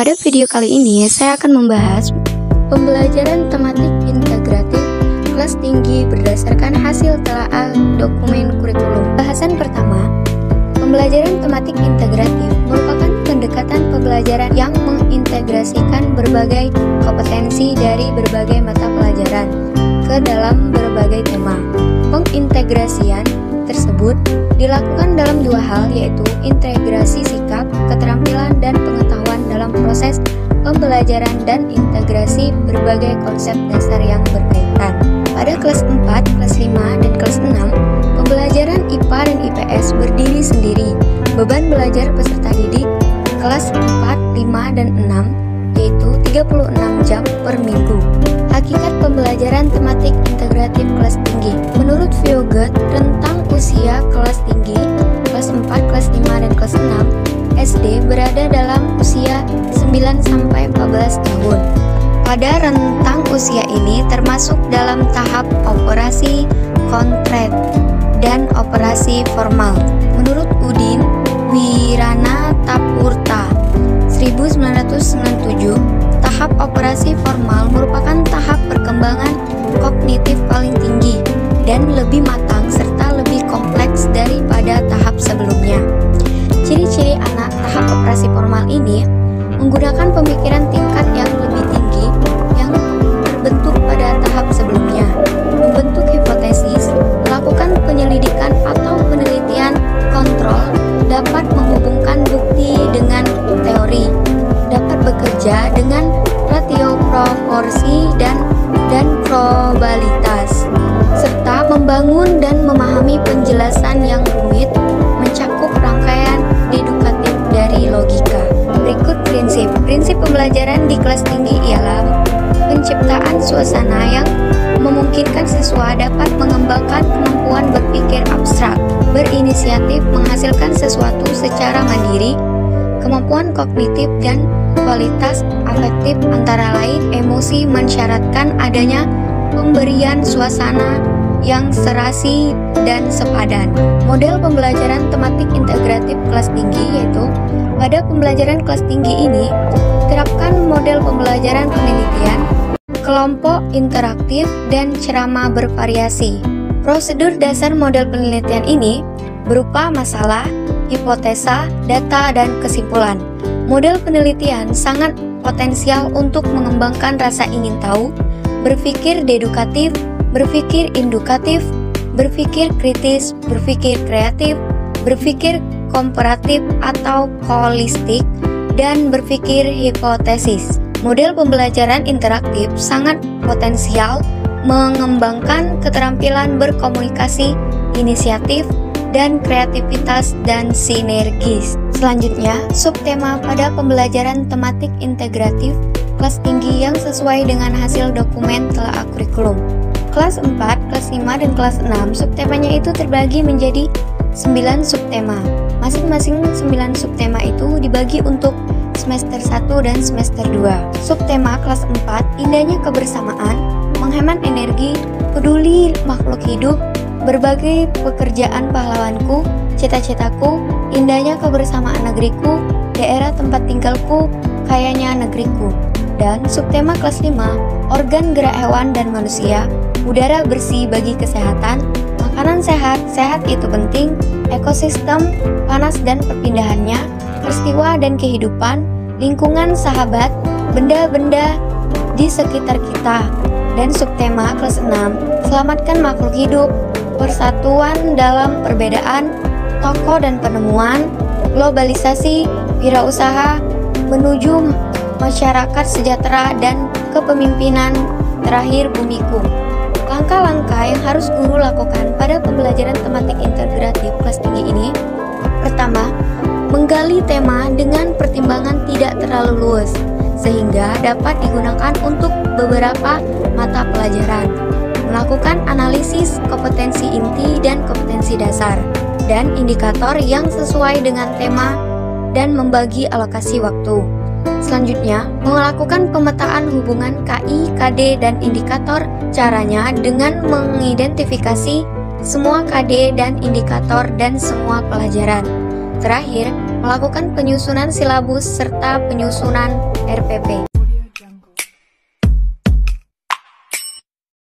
Pada video kali ini, saya akan membahas pembelajaran tematik integratif kelas tinggi berdasarkan hasil telaah dokumen kurikulum. Bahasan pertama, pembelajaran tematik integratif merupakan pendekatan pembelajaran yang mengintegrasikan berbagai kompetensi dari berbagai mata pelajaran ke dalam berbagai tema. Pengintegrasian tersebut dilakukan dalam dua hal, yaitu integrasi sikap, keterampilan, dan pengetahuan dalam proses pembelajaran dan integrasi berbagai konsep dasar yang berkaitan. Pada kelas 4, kelas 5, dan kelas 6, pembelajaran IPA dan IPS berdiri sendiri. Beban belajar peserta didik kelas 4, 5, dan 6 yaitu 36 jam per minggu. Hakikat pembelajaran tematik integratif kelas tinggi. Menurut Vioget, rentang usia kelas tinggi, kelas 4, kelas 5, dan kelas 6 SD berada dalam usia 9-14 tahun. Pada rentang usia ini termasuk dalam tahap operasi konkret dan operasi formal. Menurut Udin Wirana Tapurta 1997, tahap operasi formal merupakan tahap perkembangan kognitif paling tinggi dan lebih matang serta lebih kompleks daripada tahap sebelumnya. Ciri-ciri anak tahap operasi formal ini menggunakan pemikiran tingkat yang lebih tinggi yang terbentuk pada tahap sebelumnya, membentuk hipotesis, melakukan penyelidikan atau penelitian, kontrol, dapat menghubungkan bukti dengan teori, dapat bekerja dengan ratio proporsi dan probabilitas, serta membangun dan memahami penjelasan yang rumit, mencakup rangkaian dedukatif dari logika. Berikut prinsip pembelajaran di kelas tinggi ialah penciptaan suasana yang memungkinkan siswa dapat mengembangkan kemampuan berpikir abstrak, berinisiatif, menghasilkan sesuatu secara mandiri, kemampuan kognitif dan kualitas afektif antara lain emosi mensyaratkan adanya pemberian suasana yang serasi dan sepadan. Model pembelajaran tematik integratif kelas tinggi yaitu pada pembelajaran kelas tinggi ini terapkan model pembelajaran penelitian, kelompok interaktif, dan ceramah bervariasi. Prosedur dasar model penelitian ini berupa masalah, hipotesa, data, dan kesimpulan. Model penelitian sangat potensial untuk mengembangkan rasa ingin tahu, berpikir dedukatif, berpikir indukatif, berpikir kritis, berpikir kreatif, berpikir komparatif atau holistik, dan berpikir hipotesis. Model pembelajaran interaktif sangat potensial mengembangkan keterampilan berkomunikasi, inisiatif, dan kreativitas dan sinergis. Selanjutnya, subtema pada pembelajaran tematik integratif kelas tinggi yang sesuai dengan hasil dokumen telaah kurikulum. Kelas 4, kelas 5, dan kelas 6 subtemanya itu terbagi menjadi 9 subtema. Masing-masing 9 subtema itu dibagi untuk semester 1 dan semester 2. Subtema kelas 4, indahnya kebersamaan, menghemat energi, peduli makhluk hidup, berbagai pekerjaan pahlawanku, cita-citaku, indahnya kebersamaan negeriku, daerah tempat tinggalku, kayanya negeriku. Dan subtema kelas 5, organ gerak hewan dan manusia, udara bersih bagi kesehatan, makanan sehat, sehat itu penting, ekosistem, panas dan perpindahannya, peristiwa dan kehidupan, lingkungan sahabat, benda-benda di sekitar kita. Dan subtema kelas 6, selamatkan makhluk hidup, persatuan dalam perbedaan, tokoh dan penemuan, globalisasi, wirausaha, menuju masyarakat sejahtera dan kepemimpinan terakhir bumiku. Langkah-langkah yang harus guru lakukan pada pembelajaran tematik integratif kelas tinggi ini: pertama, menggali tema dengan pertimbangan tidak terlalu luas sehingga dapat digunakan untuk beberapa mata pelajaran. Melakukan analisis kompetensi inti dan kompetensi dasar dan indikator yang sesuai dengan tema dan membagi alokasi waktu. Selanjutnya, melakukan pemetaan hubungan KI, KD, dan indikator. Caranya dengan mengidentifikasi semua KD dan indikator dan semua pelajaran. Terakhir, melakukan penyusunan silabus serta penyusunan RPP.